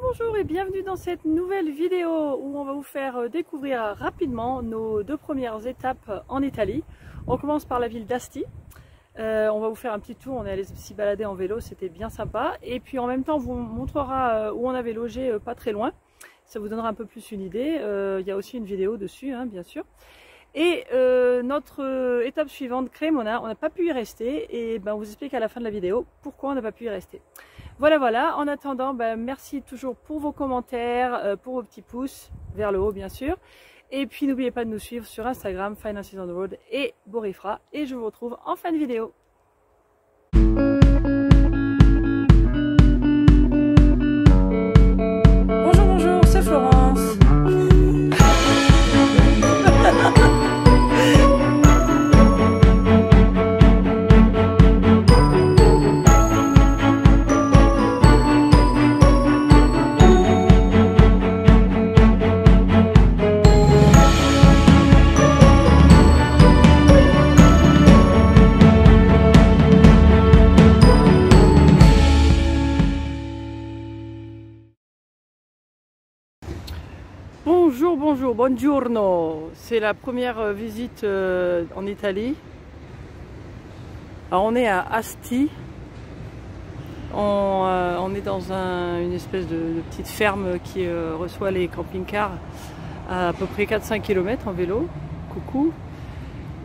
Bonjour et bienvenue dans cette nouvelle vidéo où on va vous faire découvrir rapidement nos deux premières étapes en Italie. On commence par la ville d'Asti. On va vous faire un petit tour, on est allé s'y balader en vélo, c'était bien sympa. Et puis en même temps on vous montrera où on avait logé pas très loin. Ça vous donnera un peu plus une idée. Il y a aussi une vidéo dessus, hein, bien sûr. Et notre étape suivante, Cremona, on n'a pas pu y rester et ben, on vous explique à la fin de la vidéo pourquoi on n'a pas pu y rester. Voilà, en attendant, ben, merci toujours pour vos commentaires, pour vos petits pouces, vers le haut bien sûr. Et puis n'oubliez pas de nous suivre sur Instagram, Finances on the Road et Borifra. Et je vous retrouve en fin de vidéo. Bonjour, c'est Florence. Buongiorno. C'est la première visite en Italie. Alors on est à Asti. On est dans une espèce de petite ferme qui reçoit les camping-cars à peu près 4-5 km en vélo. Coucou.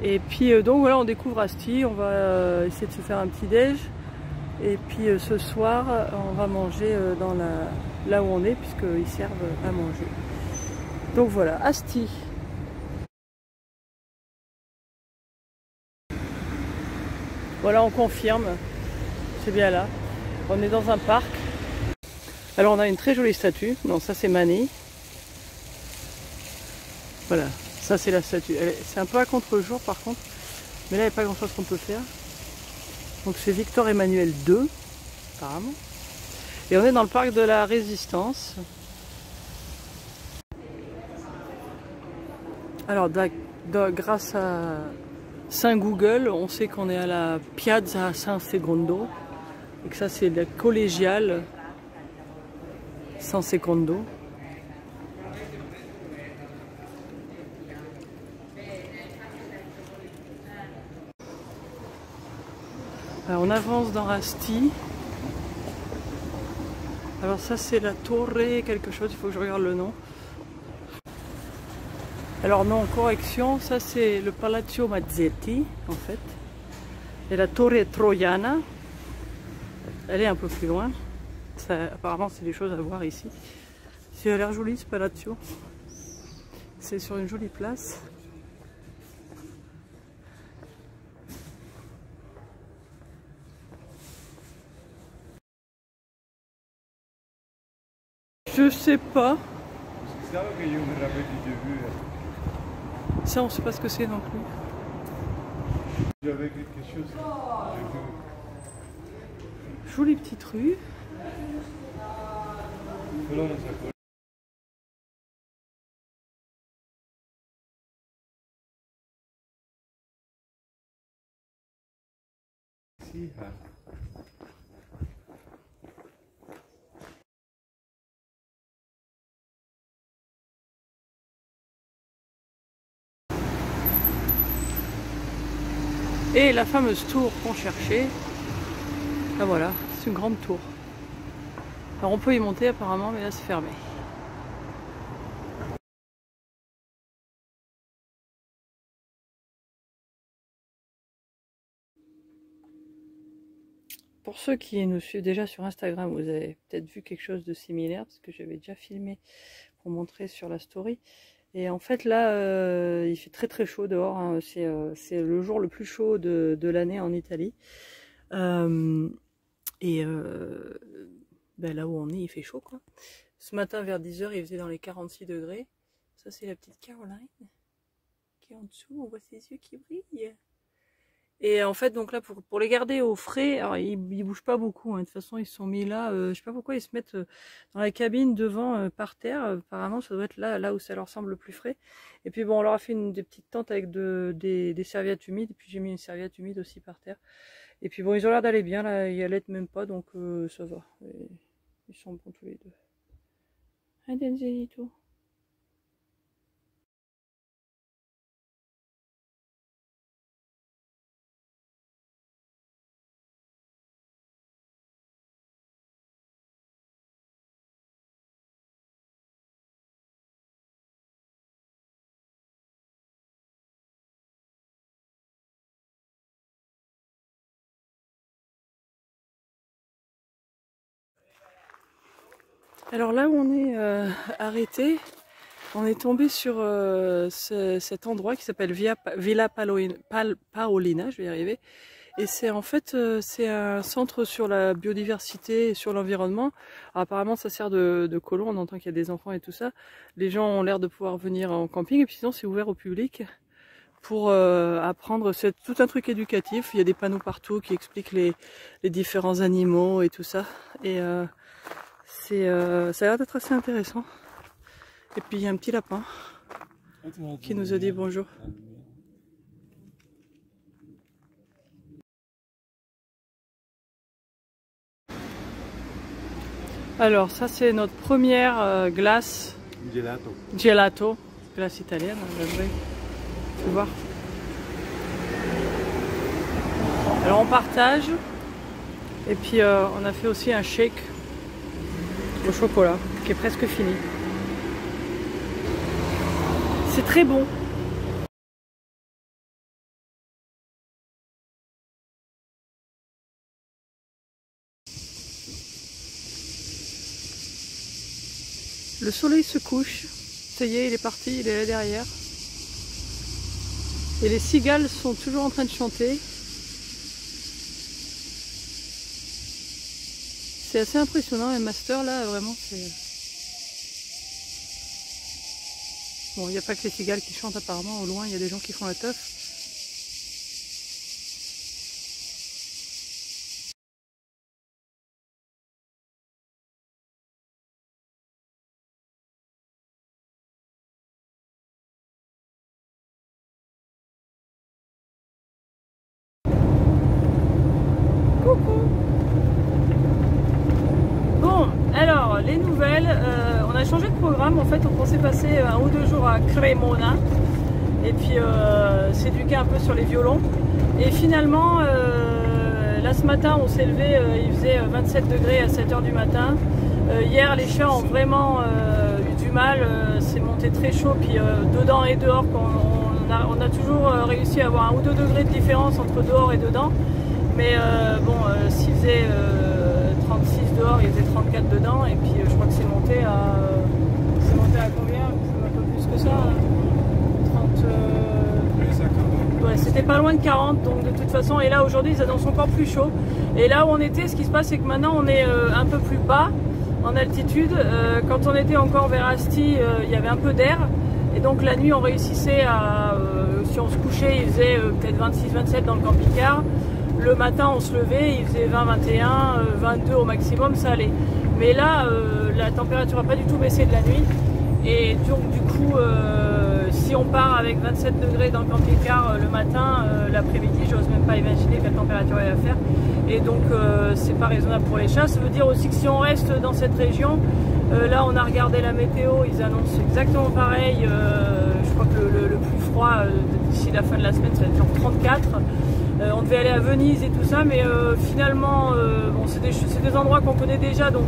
Et puis donc voilà, on découvre Asti. On va essayer de se faire un petit déj. Et puis ce soir, on va manger là où on est, puisqu'ils servent à manger. Donc voilà, Asti. Voilà, on confirme, c'est bien là. On est dans un parc. Alors on a une très jolie statue. Non, ça c'est Mani. Voilà, ça c'est la statue. C'est un peu à contre-jour par contre. Mais là il n'y a pas grand chose qu'on peut faire. Donc c'est Victor Emmanuel II, apparemment. Et on est dans le parc de la Résistance. Alors grâce à Saint Google, on sait qu'on est à la Piazza San Secondo et que ça c'est la collégiale San Secondo. Alors on avance dans Asti. Alors ça c'est la Torre quelque chose, il faut que je regarde le nom. Alors non, correction, ça c'est le Palazzo Mazzetti en fait. Et la Torre Troiana, elle est un peu plus loin. Ça, apparemment c'est des choses à voir ici. Ça a l'air joli ce Palazzo. C'est sur une jolie place. Je sais pas. Ça, on sait pas ce que c'est non plus. J'avais quelque chose. Jolie petite rue. Et la fameuse tour qu'on cherchait, ah voilà, c'est une grande tour. Alors on peut y monter apparemment, mais là c'est fermé. Pour ceux qui nous suivent déjà sur Instagram, vous avez peut-être vu quelque chose de similaire, parce que j'avais déjà filmé pour montrer sur la story. Et en fait là, il fait très chaud dehors, hein. C'est le jour le plus chaud de l'année en Italie. Ben là où on est, il fait chaud quoi. Ce matin vers 10 h, il faisait dans les 46 degrés. Ça c'est la petite Caroline qui est en dessous, on voit ses yeux qui brillent. Et en fait donc là pour les garder au frais, alors ils bougent pas beaucoup, hein. De toute façon ils se sont mis là, je sais pas pourquoi ils se mettent dans la cabine devant par terre, apparemment ça doit être là où ça leur semble le plus frais. Et puis bon, on leur a fait des petites tentes avec des serviettes humides, et puis j'ai mis une serviette humide aussi par terre. Et puis bon, ils ont l'air d'aller bien là, ils allaitent même pas, donc ça va. Et ils sont bons tous les deux. Hai Denzelito. Alors là où on est arrêté, on est tombé sur cet endroit qui s'appelle Villa Paolina, je vais y arriver. Et c'est en fait c'est un centre sur la biodiversité et sur l'environnement. Apparemment ça sert de colo, on entend qu'il y a des enfants et tout ça. Les gens ont l'air de pouvoir venir en camping et puis sinon c'est ouvert au public pour apprendre. C'est tout un truc éducatif, il y a des panneaux partout qui expliquent les différents animaux et tout ça. Et ça a l'air d'être assez intéressant. Et puis il y a un petit lapin qui nous a dit bonjour. Alors ça c'est notre première glace gelato, glace italienne, tu peux voir. Alors on partage et puis on a fait aussi un shake au chocolat qui est presque fini. C'est très bon. Le soleil se couche, ça y est, il est parti, il est là derrière. Et les cigales sont toujours en train de chanter. C'est assez impressionnant, un master là, vraiment, c'est... Bon, il n'y a pas que les cigales qui chantent apparemment, au loin il y a des gens qui font la teuf. Bon, alors les nouvelles, on a changé de programme en fait, on pensait passer 1 ou 2 jours à Cremona et puis s'éduquer un peu sur les violons et finalement là ce matin on s'est levé, il faisait 27 degrés à 7 h du matin. Hier les chats ont vraiment eu du mal, c'est monté très chaud, puis dedans et dehors on a toujours réussi à avoir 1 ou 2 degrés de différence entre dehors et dedans. Mais bon, s'il faisait 36 dehors, il faisait 34 dedans, et puis je crois que c'est monté à combien? Un peu plus que ça, 30... Ouais, c'était pas loin de 40, donc de toute façon, et là aujourd'hui ils annoncent encore plus chaud. Et là où on était, ce qui se passe, c'est que maintenant on est un peu plus bas en altitude. Quand on était encore vers Asti, il y avait un peu d'air, et donc la nuit on réussissait à, si on se couchait, il faisait peut-être 26-27 dans le camping-car. Le matin on se levait, il faisait 20, 21, 22 au maximum, ça allait. Mais là, la température n'a pas du tout baissé de la nuit. Et donc du coup, si on part avec 27 degrés dans le camping-car le matin, l'après-midi, j'ose même pas imaginer quelle température il va faire. Et donc c'est pas raisonnable pour les chats. Ça veut dire aussi que si on reste dans cette région, là on a regardé la météo, ils annoncent exactement pareil. Je crois que le plus froid d'ici la fin de la semaine, ça va être genre 34. On devait aller à Venise et tout ça, mais finalement, bon, c'est des endroits qu'on connaît déjà, donc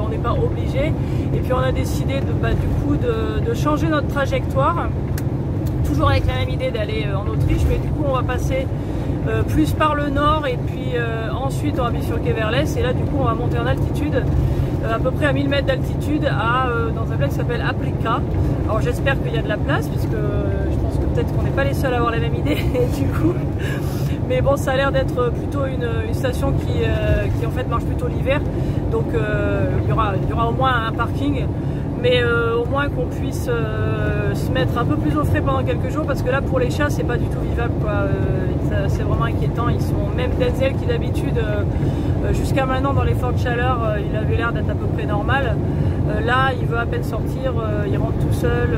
on n'est pas obligé. Et puis on a décidé de changer notre trajectoire, toujours avec la même idée d'aller en Autriche, mais du coup on va passer plus par le nord et puis ensuite on va bifurquer vers l'est. Et là du coup on va monter en altitude, à peu près à 1000 mètres d'altitude, dans un place qui s'appelle Aprica. Alors j'espère qu'il y a de la place, puisque je pense que peut-être qu'on n'est pas les seuls à avoir la même idée, et du coup... Mais bon, ça a l'air d'être plutôt une station qui en fait marche plutôt l'hiver, donc il y aura au moins un parking, mais au moins qu'on puisse se mettre un peu plus au frais pendant quelques jours, parce que là pour les chats c'est pas du tout vivable, quoi. C'est vraiment inquiétant. Ils sont, même Denzel qui d'habitude jusqu'à maintenant dans les fortes chaleurs il avait l'air d'être à peu près normal, là il veut à peine sortir, il rentre tout seul,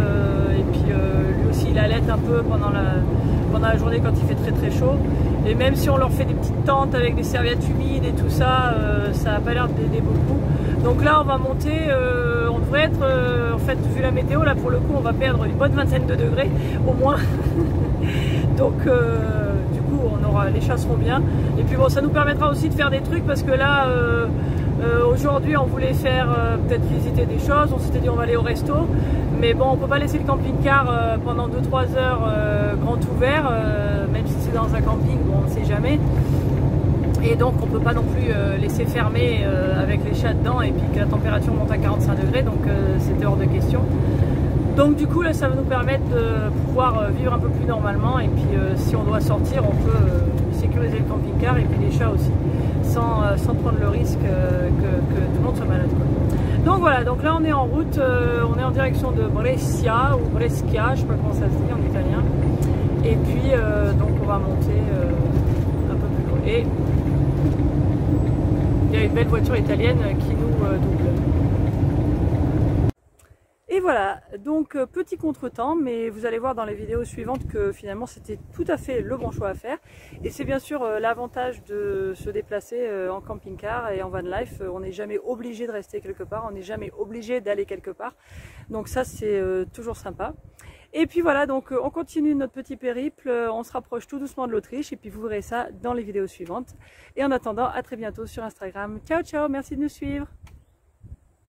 et puis lui aussi il allaite un peu pendant la journée quand il fait très très chaud. Et même si on leur fait des petites tentes avec des serviettes humides et tout ça, ça n'a pas l'air d'aider beaucoup. Donc là on va monter, on devrait être, en fait vu la météo là pour le coup on va perdre une bonne vingtaine de degrés au moins. Donc du coup les chats seront bien. Et puis bon ça nous permettra aussi de faire des trucs parce que là aujourd'hui on voulait faire peut-être visiter des choses, on s'était dit on va aller au resto. Mais bon on peut pas laisser le camping-car pendant 2-3 heures grand ouvert, même si c'est dans un camping, bon on ne sait jamais. Et donc on ne peut pas non plus laisser fermer avec les chats dedans et puis que la température monte à 45 degrés, donc c'était hors de question. Donc du coup là ça va nous permettre de pouvoir vivre un peu plus normalement et puis si on doit sortir on peut sécuriser le camping-car et puis les chats aussi sans prendre le risque que tout le monde soit malade, quoi. Donc voilà, donc là on est en route, on est en direction de Brescia ou Brescia, je sais pas comment ça se dit en italien. Et puis donc on va monter un peu plus loin. Et il y a une belle voiture italienne qui nous double. Et voilà, donc petit contretemps, mais vous allez voir dans les vidéos suivantes que finalement c'était tout à fait le bon choix à faire. Et c'est bien sûr l'avantage de se déplacer en camping-car et en van life. On n'est jamais obligé de rester quelque part, on n'est jamais obligé d'aller quelque part. Donc ça c'est toujours sympa. Et puis voilà, donc on continue notre petit périple, on se rapproche tout doucement de l'Autriche et puis vous verrez ça dans les vidéos suivantes. Et en attendant, à très bientôt sur Instagram. Ciao ciao, merci de nous suivre.